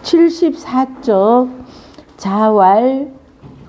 74쪽 자왈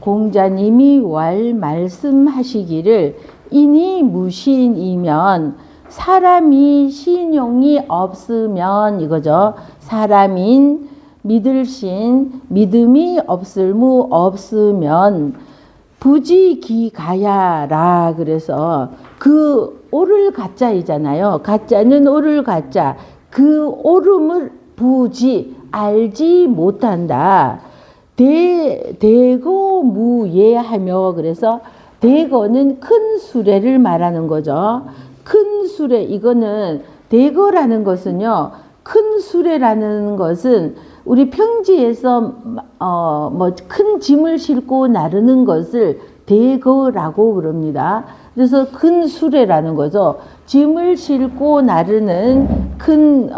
공자님이 왈 말씀하시기를 인이 무신이면 사람이 신용이 없으면 이거죠. 사람인 믿을 신 믿음이 없을무 없으면 부지기가야라. 그래서 그 오를 가짜이잖아요. 가짜는 오를 가짜. 그 오름을 부지 알지 못한다. 대거 무예하며 그래서 대거는 큰 수레를 말하는 거죠. 큰 수레 이거는 대거라는 것은요. 큰 수레라는 것은 우리 평지에서 뭐 큰 짐을 싣고 나르는 것을 대거라고 그럽니다. 그래서 큰 수레라는 거죠. 짐을 싣고 나르는 큰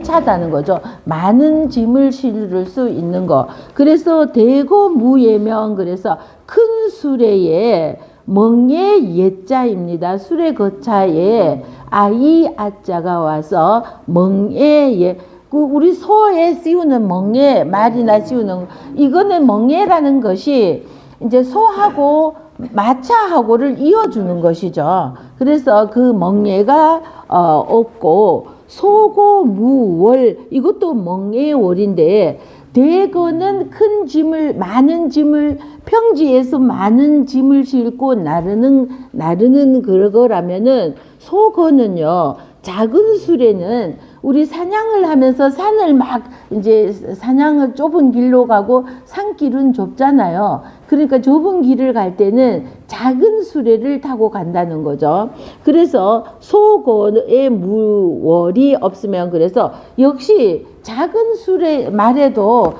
차다는 거죠. 많은 짐을 실을 수 있는 거. 그래서 대거무예명 그래서 큰 수레에 멍에 예자입니다. 수레 거차에 아이 아자가 와서 멍에 예. 우리 소에 씌우는 멍에 말이나 씌우는 이거는 멍에라는 것이 이제 소하고 마차하고를 이어주는 것이죠. 그래서 그 멍에가 없고 소고무월 이것도 멍에월인데 대거는 큰 짐을 많은 짐을 평지에서 많은 짐을 싣고 나르는 그거라면은 소거는요. 작은 수레는 우리 사냥을 하면서 산을 막 이제 사냥을 좁은 길로 가고 산길은 좁잖아요. 그러니까 좁은 길을 갈 때는 작은 수레를 타고 간다는 거죠. 그래서 소거의 무월이 없으면 그래서 역시 작은 수레 말에도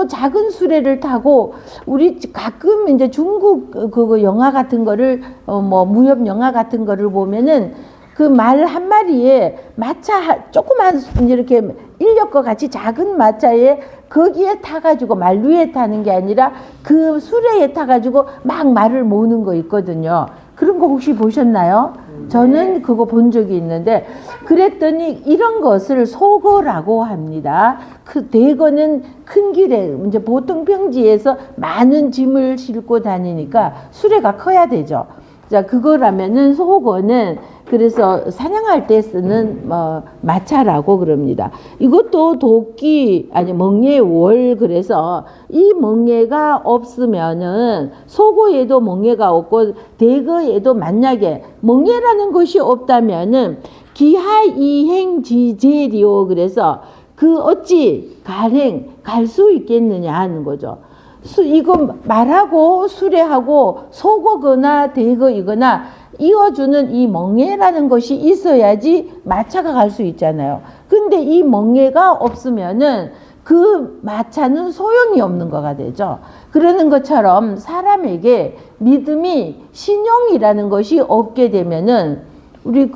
작은 수레를 타고 우리 가끔 이제 중국 그거 영화 같은 거를 뭐 무협 영화 같은 거를 보면은 그 말 한 마리에 마차 조그만 이렇게 인력과 같이 작은 마차에 거기에 타가지고 말 위에 타는 게 아니라 그 수레에 타가지고 막 말을 모으는 거 있거든요. 그런 거 혹시 보셨나요? 저는 그거 본 적이 있는데 그랬더니 이런 것을 소거라고 합니다. 그 대거는 큰 길에 이제 보통 평지에서 많은 짐을 싣고 다니니까 수레가 커야 되죠. 자, 그거라면은 소거는 그래서 사냥할 때 쓰는 마차라고 그럽니다. 이것도 도끼 아니 멍에월 그래서 이 멍에가 없으면은 소고에도 멍에가 없고 대거에도 만약에 멍에라는 것이 없다면은 기하이행지제리오 그래서 그 어찌 갈 수 있겠느냐 하는 거죠. 이거 말하고 수레하고 소거거나 대거이거나 이어주는 이 멍에라는 것이 있어야지 마차가 갈 수 있잖아요. 근데 이 멍에가 없으면은 그 마차는 소용이 없는 거가 되죠. 그러는 것처럼 사람에게 믿음이 신용이라는 것이 없게 되면은 우리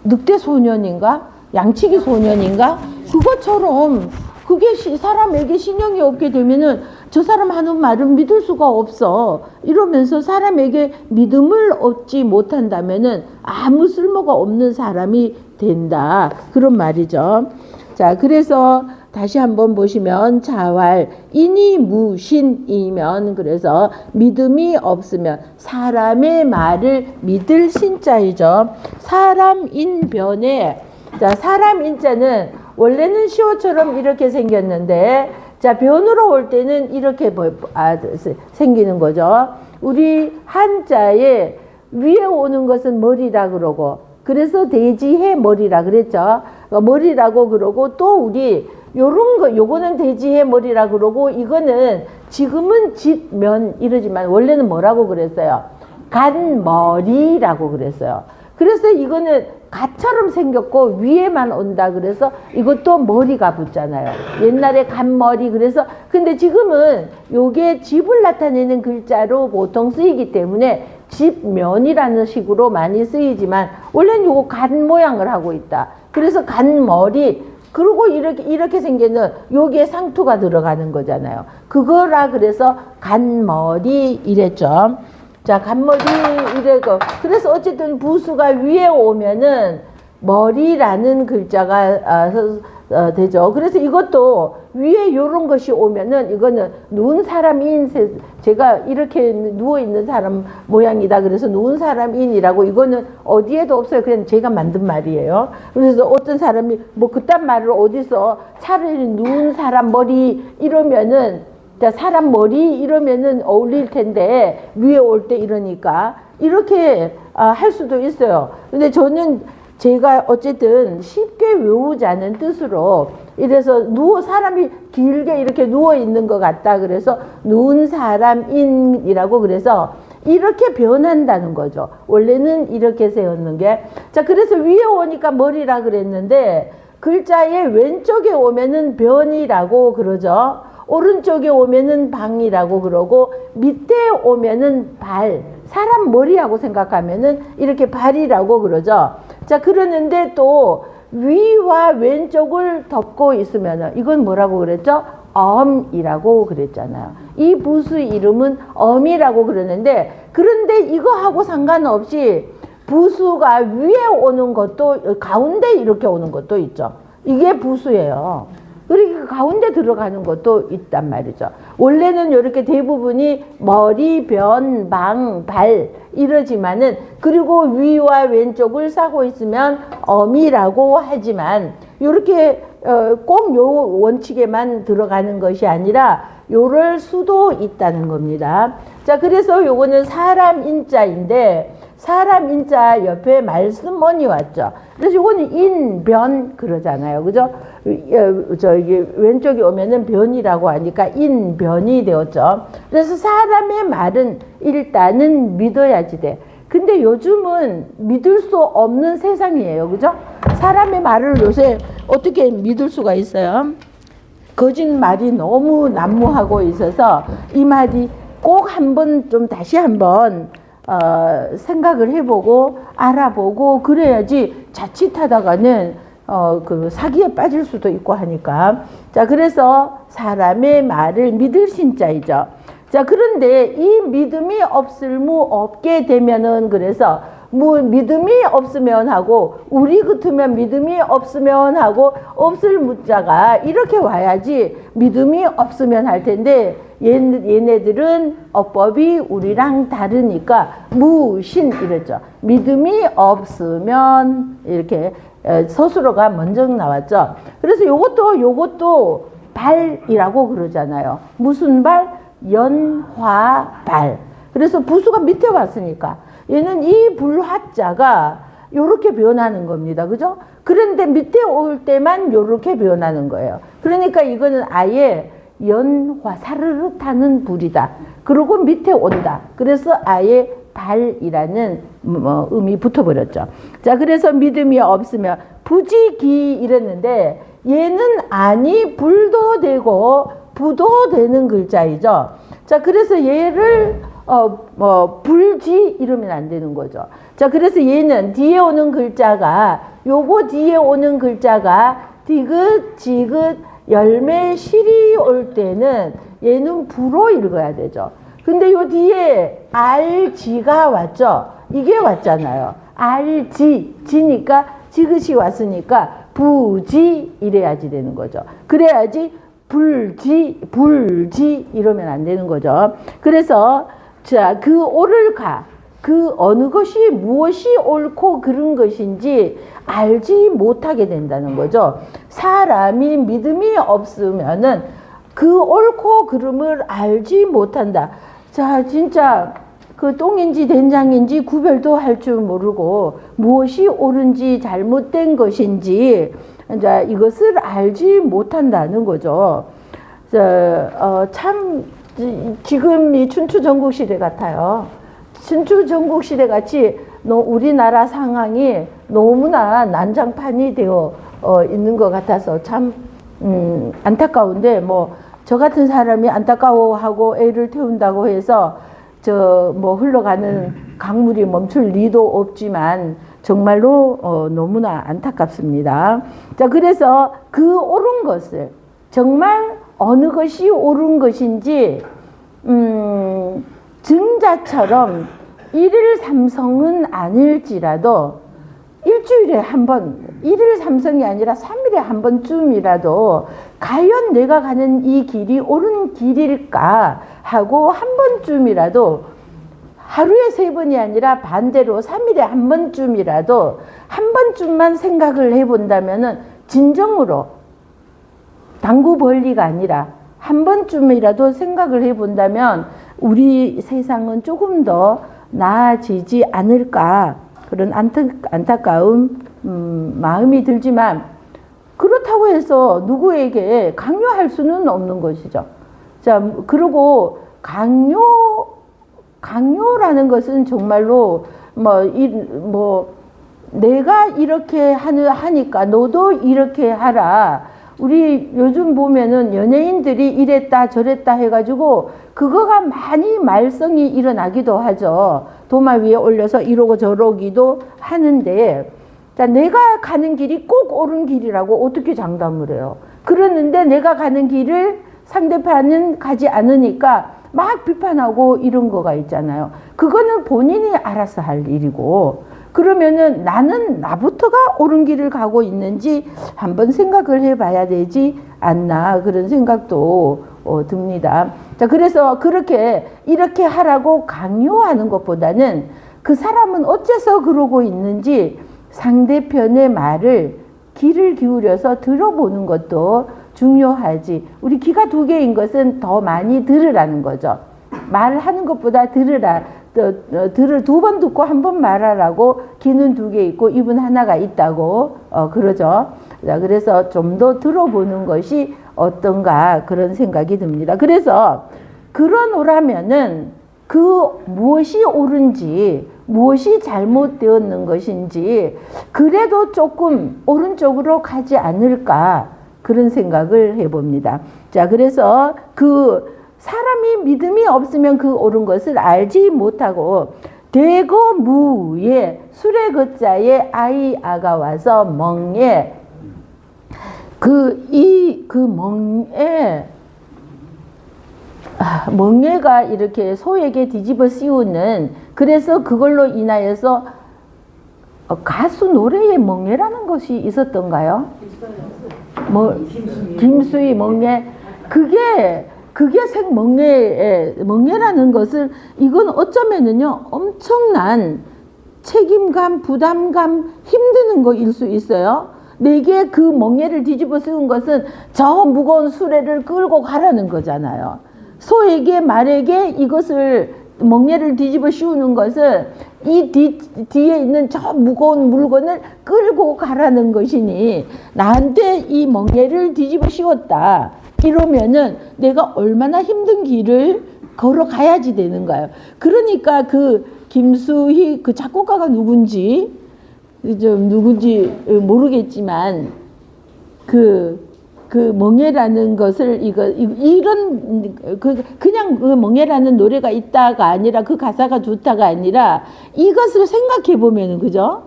늑대 소년인가? 양치기 소년인가? 그것처럼 그게 사람에게 신용이 없게 되면은 저 사람 하는 말은 믿을 수가 없어. 이러면서 사람에게 믿음을 얻지 못한다면은 아무 쓸모가 없는 사람이 된다. 그런 말이죠. 자, 그래서 다시 한번 보시면 자왈 인이 무신이면 그래서 믿음이 없으면 사람의 말을 믿을 신자이죠. 사람인변에 자, 사람인자는 원래는 시호처럼 이렇게 생겼는데 자, 변으로 올 때는 이렇게 생기는 거죠. 우리 한자에 위에 오는 것은 머리라 그러고 그래서 대지해 머리라 그랬죠. 머리라고 그러고 또 우리 요런 거 요거는 대지해 머리라 그러고 이거는 지금은 짓면 이러지만 원래는 뭐라고 그랬어요? 간머리라고 그랬어요. 그래서 이거는 갓처럼 생겼고 위에만 온다 그래서 이것도 머리가 붙잖아요. 옛날에 간머리 그래서 근데 지금은 요게 집을 나타내는 글자로 보통 쓰이기 때문에 집면이라는 식으로 많이 쓰이지만 원래는 요거 간 모양을 하고 있다. 그래서 간머리 그리고 이렇게 생기는 여기에 상투가 들어가는 거잖아요. 그거라 그래서 간머리 이랬죠. 자, 간머리 이래고 그래서 어쨌든 부수가 위에 오면은 머리라는 글자가 되죠. 그래서 이것도 위에 요런 것이 오면은 이거는 누운 사람인, 제가 이렇게 누워있는 사람 모양이다. 그래서 누운 사람인이라고, 이거는 어디에도 없어요. 그냥 제가 만든 말이에요. 그래서 어떤 사람이 뭐 그딴 말을 어디서, 차라리 누운 사람 머리 이러면은, 사람 머리 이러면은 어울릴 텐데 위에 올 때 이러니까 이렇게 할 수도 있어요. 근데 저는 제가 어쨌든 쉽게 외우자는 뜻으로, 이래서 사람이 길게 이렇게 누워 있는 것 같다. 그래서 누운 사람인이라고, 그래서 이렇게 변한다는 거죠. 원래는 이렇게 세웠는 게. 자, 그래서 위에 오니까 머리라 그랬는데, 글자의 왼쪽에 오면은 변이라고 그러죠. 오른쪽에 오면은 방이라고 그러고, 밑에 오면은 발, 사람 머리하고 생각하면은 이렇게 발이라고 그러죠. 자, 그러는데 또 위와 왼쪽을 덮고 있으면은 이건 뭐라고 그랬죠? 엄이라고 그랬잖아요. 이 부수 이름은 엄이라고 그러는데, 그런데 이거하고 상관없이 부수가 위에 오는 것도, 가운데 이렇게 오는 것도 있죠. 이게 부수예요. 그리고 가운데 들어가는 것도 있단 말이죠. 원래는 이렇게 대부분이 머리, 변, 방, 발 이러지만은, 그리고 위와 왼쪽을 싸고 있으면 엄이라고 하지만, 이렇게 꼭 요 원칙에만 들어가는 것이 아니라 요럴 수도 있다는 겁니다. 자, 그래서 요거는 사람 인자인데, 사람 인자 옆에 말씀문이 왔죠. 그래서 이거는 인, 변 그러잖아요. 그죠? 저기 왼쪽에 오면은 변이라고 하니까 인, 변이 되었죠. 그래서 사람의 말은 일단은 믿어야지 돼. 근데 요즘은 믿을 수 없는 세상이에요. 그죠? 사람의 말을 요새 어떻게 믿을 수가 있어요? 거짓말이 너무 난무하고 있어서 이 말이 꼭 한번 좀 다시 한번 생각을 해보고 알아보고 그래야지, 자칫하다가는 그 사기에 빠질 수도 있고 하니까. 자, 그래서 사람의 말을 믿을 신자이죠. 자, 그런데 이 믿음이 없을무 없게 되면은, 그래서 뭐 믿음이 없으면 하고, 우리 같으면 믿음이 없으면 하고, 없을 무자가 이렇게 와야지 믿음이 없으면 할 텐데, 얘네들은 어법이 우리랑 다르니까 무신 이랬죠. 믿음이 없으면, 이렇게 서술어가 먼저 나왔죠. 그래서 요것도 발이라고 그러잖아요. 무슨 발? 연화발. 그래서 부수가 밑에 왔으니까 얘는 이 불화자가 요렇게 변하는 겁니다. 그죠? 그런데 밑에 올 때만 요렇게 변하는 거예요. 그러니까 이거는 아예 연화, 사르르 타는 불이다. 그리고 밑에 온다. 그래서 아예 발이라는 음이 붙어버렸죠. 자, 그래서 믿음이 없으면 부지기 이랬는데, 얘는 아니 불도 되고 부도 되는 글자이죠. 자, 그래서 얘를 불지 이러면 안 되는 거죠. 자, 그래서 얘는 뒤에 오는 글자가, 요거 뒤에 오는 글자가 디귿, 지긋, 열매, 실이 올 때는 얘는 부로 읽어야 되죠. 근데 요 뒤에 알지가 왔죠. 이게 왔잖아요. 알지, 지니까 지긋이 왔으니까 부지 이래야지 되는 거죠. 그래야지 불지 이러면 안 되는 거죠. 그래서 자, 그 옳을 가, 그 어느 것이 무엇이 옳고 그른 것인지 알지 못하게 된다는 거죠. 사람이 믿음이 없으면은 그 옳고 그름을 알지 못한다. 자, 진짜 그 똥인지 된장인지 구별도 할 줄 모르고 무엇이 옳은지 잘못된 것인지 이제 이것을 알지 못한다는 거죠. 참 지금 이 춘추전국시대 같아요. 춘추전국시대 같이 우리나라 상황이 너무나 난장판이 되어 있는 것 같아서 참 안타까운데, 뭐 저 같은 사람이 안타까워하고 애를 태운다고 해서 흘러가는 강물이 멈출 리도 없지만 정말로 너무나 안타깝습니다. 자, 그래서 그 옳은 것을 정말 어느 것이 옳은 것인지 증자처럼 일일 삼성은 아닐지라도 일주일에 한 번, 일일 삼성이 아니라 3일에 한 번쯤이라도 과연 내가 가는 이 길이 옳은 길일까 하고 한 번쯤이라도 하루에 3번이 아니라 반대로 3일에 한 번쯤이라도 한 번쯤만 생각을 해본다면은 진정으로 당구 벌리가 아니라 한 번쯤이라도 생각을 해본다면 우리 세상은 조금 더 나아지지 않을까 그런 안타까운 마음이 들지만 그렇다고 해서 누구에게 강요할 수는 없는 것이죠. 자, 그리고 강요라는 것은 정말로 내가 이렇게 하니까 너도 이렇게 하라. 우리 요즘 보면은 연예인들이 이랬다 저랬다 해가지고 그거가 많이 말썽이 일어나기도 하죠. 도마 위에 올려서 이러고 저러기도 하는데, 자, 내가 가는 길이 꼭 옳은 길이라고 어떻게 장담을 해요? 그러는데 내가 가는 길을 상대편은 가지 않으니까 막 비판하고 이런 거가 있잖아요. 그거는 본인이 알아서 할 일이고, 그러면은 나는 나부터가 옳은 길을 가고 있는지 한번 생각을 해봐야 되지 않나 그런 생각도 듭니다. 자, 그래서 이렇게 하라고 강요하는 것보다는 그 사람은 어째서 그러고 있는지 상대편의 말을 귀를 기울여서 들어보는 것도 중요하지. 우리 귀가 2개인 것은 더 많이 들으라는 거죠. 말하는 것보다 들으라. 2번 듣고 1번 말하라고 귀는 2개 있고 입은 하나가 있다고 그러죠. 자, 그래서 좀 더 들어보는 것이 어떤가 그런 생각이 듭니다. 그래서 그러노라면은 그 무엇이 옳은지 무엇이 잘못되었는 것인지 그래도 조금 오른쪽으로 가지 않을까 그런 생각을 해봅니다. 자, 그래서 사람이 믿음이 없으면 그 옳은 것을 알지 못하고 대거 무에 수레 걷자에 아가 와서 멍에 멍에가 이렇게 소에게 뒤집어 씌우는, 그래서 그걸로 인하여서 가수 노래에 멍에라는 것이 있었던가요? 김수희 멍에. 그게 멍에라는 것을, 이건 어쩌면은요 엄청난 책임감, 부담감, 힘드는 거일 수 있어요. 내게 그 멍에를 뒤집어 씌운 것은 저 무거운 수레를 끌고 가라는 거잖아요. 소에게 말에게 이것을 멍에를 뒤집어 씌우는 것은 이 뒤에 있는 저 무거운 물건을 끌고 가라는 것이니 나한테 이 멍에를 뒤집어 씌웠다. 이러면은 내가 얼마나 힘든 길을 걸어가야지 되는 거예요. 그러니까 그 김수희 그 작곡가가 누군지 모르겠지만 그 멍에라는 것을 그냥 그 멍에라는 노래가 있다가 아니라 그 가사가 좋다가 아니라 이것을 생각해 보면은 그죠?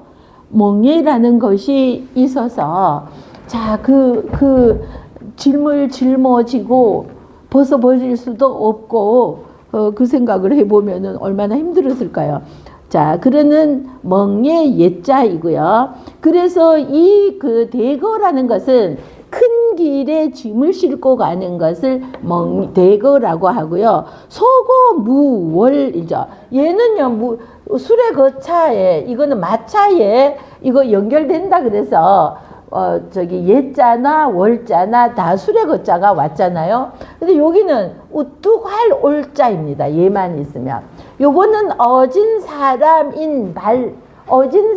멍에라는 것이 있어서 자, 짊어지고 벗어버릴 수도 없고 그 생각을 해보면은 얼마나 힘들었을까요? 자, 그러는 멍의 옛자이고요. 그래서 이 대거라는 것은 큰 길에 짐을 싣고 가는 것을 대거라고 하고요. 소고무월이죠. 얘는요, 수레 거차에, 이거는 마차에 이거 연결된다 그래서 옛자나 월자나 다 수레 거자가 왔잖아요. 근데 여기는 우뚝할 올자입니다. 얘만 있으면. 요거는 어진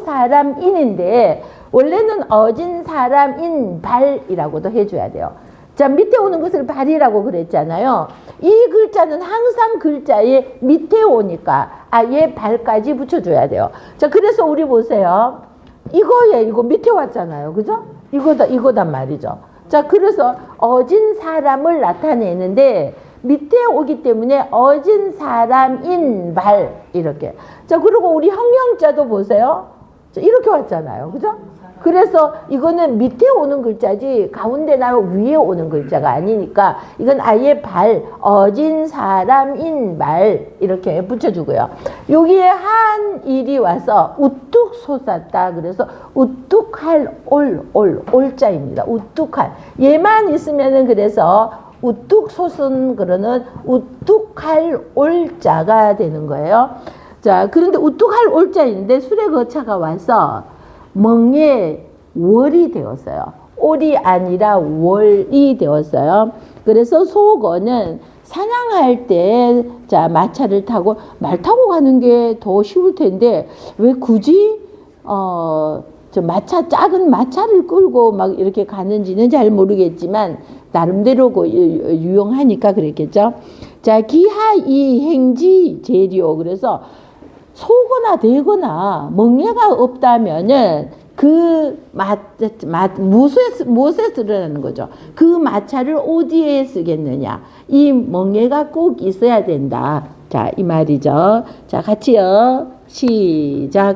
사람인인데 원래는 어진 사람인 발이라고도 해줘야 돼요. 자, 밑에 오는 것을 발이라고 그랬잖아요. 이 글자는 항상 글자에 밑에 오니까 아예 발까지 붙여줘야 돼요. 자, 그래서 우리 보세요. 이거 밑에 왔잖아요. 그죠? 이거단 말이죠. 자, 그래서 어진 사람을 나타내는데 밑에 오기 때문에 어진 사람인 발 이렇게. 자, 그리고 우리 형용자도 보세요. 자, 이렇게 왔잖아요. 그죠? 그래서 이거는 밑에 오는 글자지 가운데나 위에 오는 글자가 아니니까 이건 아예 발, 어진 사람인 말 이렇게 붙여주고요. 여기에 한 일이 와서 우뚝 솟았다. 그래서 우뚝할 올자입니다. 우뚝할. 얘만 있으면은 그래서 우뚝 솟은 그러는 우뚝할 올자가 되는 거예요. 자, 그런데 우뚝할 올자인데 술의 거차가 와서 멍에 월이 되었어요. 올이 아니라 월이 되었어요. 그래서 속어는 사냥할 때, 자, 마차를 타고, 말 타고 가는 게 더 쉬울 텐데, 왜 굳이, 작은 마차를 끌고 막 이렇게 가는지는 잘 모르겠지만, 나름대로 유용하니까 그랬겠죠. 자, 기하이 행지 재료. 그래서 소거나 되거나 멍에가 없다면은 무엇에 쓰려는 거죠. 그 마차를 어디에 쓰겠느냐. 이 멍에가 꼭 있어야 된다. 자, 이 말이죠. 자, 같이요. 시작.